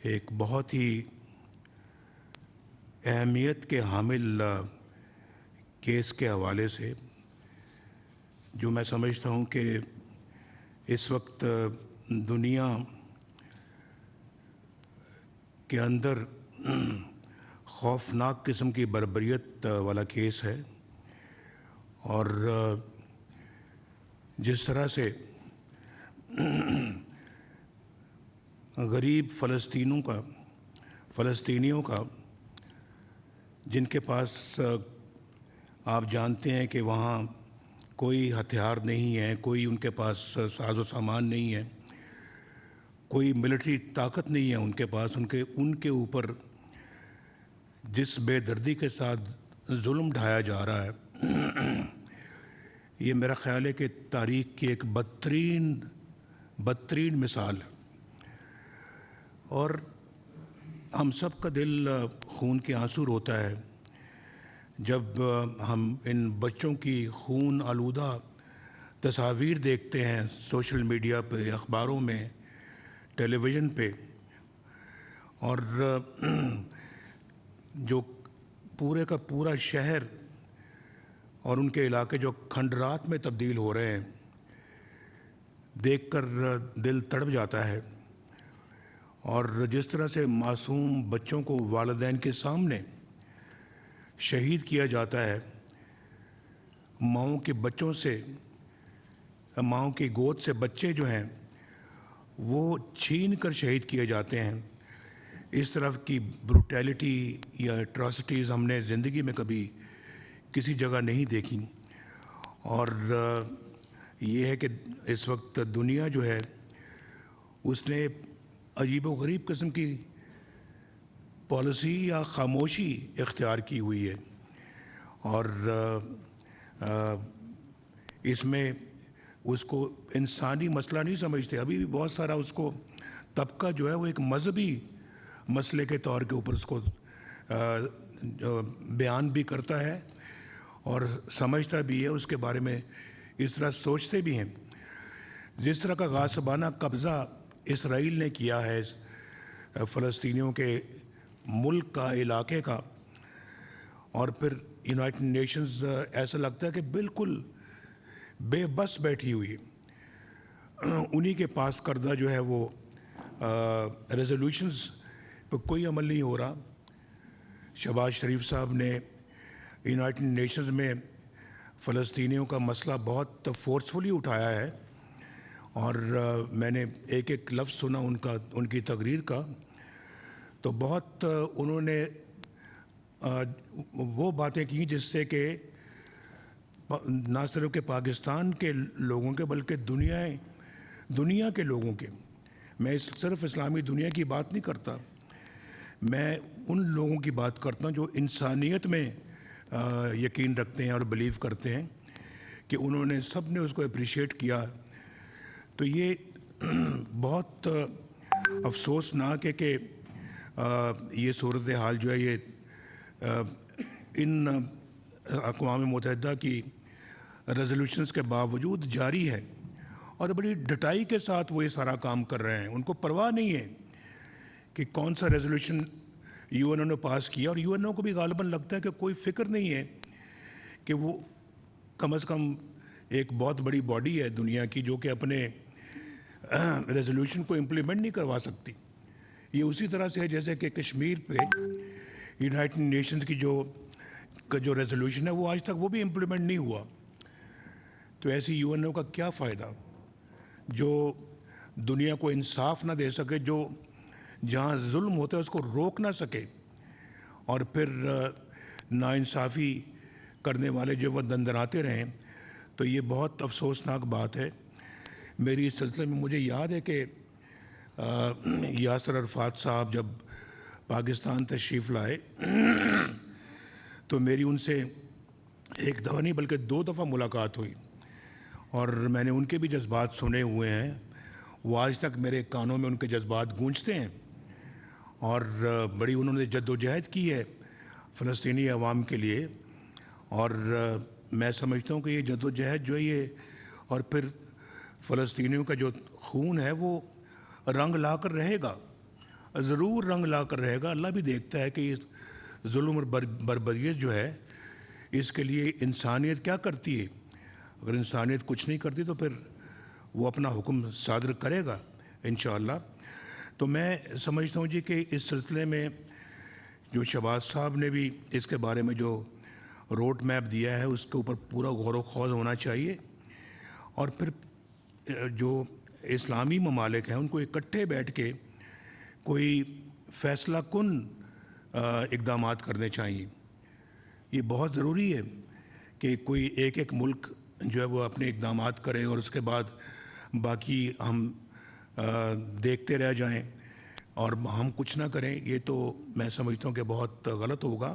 ایک بہت ہی اہمیت کے حامل کیس کے حوالے سے، جو میں سمجھتا ہوں کہ اس وقت دنیا کے اندر خوفناک قسم کی بربریت والا کیس ہے، اور جس طرح سے غریب فلسطینیوں کا جن کے پاس آپ جانتے ہیں کہ وہاں کوئی ہتھیار نہیں ہے، کوئی ان کے پاس ساز و سامان نہیں ہے، کوئی ملٹری طاقت نہیں ہے ان کے پاس، ان کے اوپر جس بے دردی کے ساتھ ظلم ڈھایا جا رہا ہے، یہ میرا خیال ہے کہ تاریخ کی ایک بدترین مثال ہے۔ اور ہم سب کا دل خون کے آنسو روتا ہے جب ہم ان بچوں کی خون آلودہ تصاویر دیکھتے ہیں سوشل میڈیا پہ، اخباروں میں، ٹیلی ویژن پہ، اور جو پورے کا پورا شہر اور ان کے علاقے جو کھنڈرات میں تبدیل ہو رہے ہیں، دیکھ کر دل تڑپ جاتا ہے۔ اور جس طرح سے معصوم بچوں کو والدین کے سامنے شہید کیا جاتا ہے، ماؤں کی گود سے بچے جو ہیں وہ چھین کر شہید کیے جاتے ہیں، اس طرح کی بروٹیلٹی یا اٹراسٹیز ہم نے زندگی میں کبھی کسی جگہ نہیں دیکھی۔ اور یہ ہے کہ اس وقت دنیا جو ہے اس نے عجیب و غریب قسم کی پالیسی یا خاموشی اختیار کی ہوئی ہے، اور اس میں اس کو انسانی مسئلہ نہیں سمجھتے۔ ابھی بھی بہت سارا اس کو طبقہ جو ہے وہ ایک مذہبی مسئلے کے طور کے اوپر اس کو بیان بھی کرتا ہے اور سمجھتا بھی ہے، اس کے بارے میں اس طرح سوچتے بھی ہیں۔ جس طرح کا غاصبانہ قبضہ اسرائیل نے کیا ہے فلسطینیوں کے ملک کا، علاقے کا، اور پھر یونائٹڈ نیشنز ایسا لگتا ہے کہ بالکل بے بس بیٹھی ہوئی، انہی کے پاس کردہ جو ہے وہ ریزولوشنز پہ کوئی عمل نہیں ہو رہا۔ شہباز شریف صاحب نے یونائٹڈ نیشنز میں فلسطینیوں کا مسئلہ بہت فورسفلی اٹھایا ہے، اور میں نے ایک ایک لفظ سنا ان کی تقریر کا، تو بہت انہوں نے وہ باتیں کی جس سے کہ نہ صرف کہ پاکستان کے لوگوں کے بلکہ دنیا کے لوگوں کے، میں صرف اسلامی دنیا کی بات نہیں کرتا، میں ان لوگوں کی بات کرتا ہوں جو انسانیت میں یقین رکھتے ہیں اور بلیو کرتے ہیں، کہ انہوں نے سب نے اس کو اپریشیٹ کیا۔ تو یہ بہت افسوسناک ہے کہ یہ صورتحال جو ہے یہ ان اقوام متحدہ کی ریزولوشنز کے باوجود جاری ہے، اور بڑی ڈٹائی کے ساتھ وہ یہ سارا کام کر رہے ہیں۔ ان کو پرواہ نہیں ہے کہ کون سا ریزولوشن یو این او نے پاس کیا، اور یو این او کو بھی غالباً لگتا ہے کہ کوئی فکر نہیں ہے کہ وہ کم از کم ایک بہت بڑی باڈی ہے دنیا کی جو کہ اپنے ریزولوشن کو امپلیمنٹ نہیں کروا سکتی۔ یہ اسی طرح سے ہے جیسے کہ کشمیر پہ یونائٹڈ نیشنز کی جو ریزولوشن ہے وہ آج تک وہ بھی امپلیمنٹ نہیں ہوا۔ تو ایسی یو این او کا کیا فائدہ جو دنیا کو انصاف نہ دے سکے، جو جہاں ظلم ہوتا ہے اس کو روک نہ سکے، اور پھر ناانصافی کرنے والے جو وہ دندناتے رہیں۔ تو یہ بہت افسوسناک بات ہے۔ میری اس سلسلے میں مجھے یاد ہے کہ یاسر عرفات صاحب جب پاکستان تشریف لائے تو میری ان سے ایک دفعہ نہیں بلکہ 2 دفعہ ملاقات ہوئی، اور میں نے ان کے بھی جذبات سنے ہوئے ہیں، وہ آج تک میرے کانوں میں ان کے جذبات گونجتے ہیں، اور بڑی انہوں نے جد و جہد کی ہے فلسطینی عوام کے لیے، اور میں سمجھتا ہوں کہ یہ جد و جہد جو ہے یہ، اور پھر فلسطینیوں کا جو خون ہے وہ رنگ لا کر رہے گا، ضرور رنگ لا کر رہے گا. اللہ بھی دیکھتا ہے کہ یہ ظلم اور بربریت جو ہے اس کے لیے انسانیت کیا کرتی ہے. اگر انسانیت کچھ نہیں کرتی تو پھر وہ اپنا حکم صادر کرے گا انشاءاللہ. تو میں سمجھتا ہوں جی کہ اس سلسلے میں جو شہباز صاحب نے بھی اس کے بارے میں جو روڈ میپ دیا ہے اس کے اوپر پورا غور و خوض ہونا چاہیے. اور پھر جو اسلامی ممالک ہیں ان کو اکٹھے بیٹھ کے کوئی فیصلہ کن اقدامات کرنے چاہیے. یہ بہت ضروری ہے کہ کوئی ایک ملک جو ہے وہ اپنے اقدامات کرے اور اس کے بعد باقی ہم دیکھتے رہ جائیں اور ہم کچھ نہ کریں. یہ تو میں سمجھتا ہوں کہ بہت غلط ہوگا.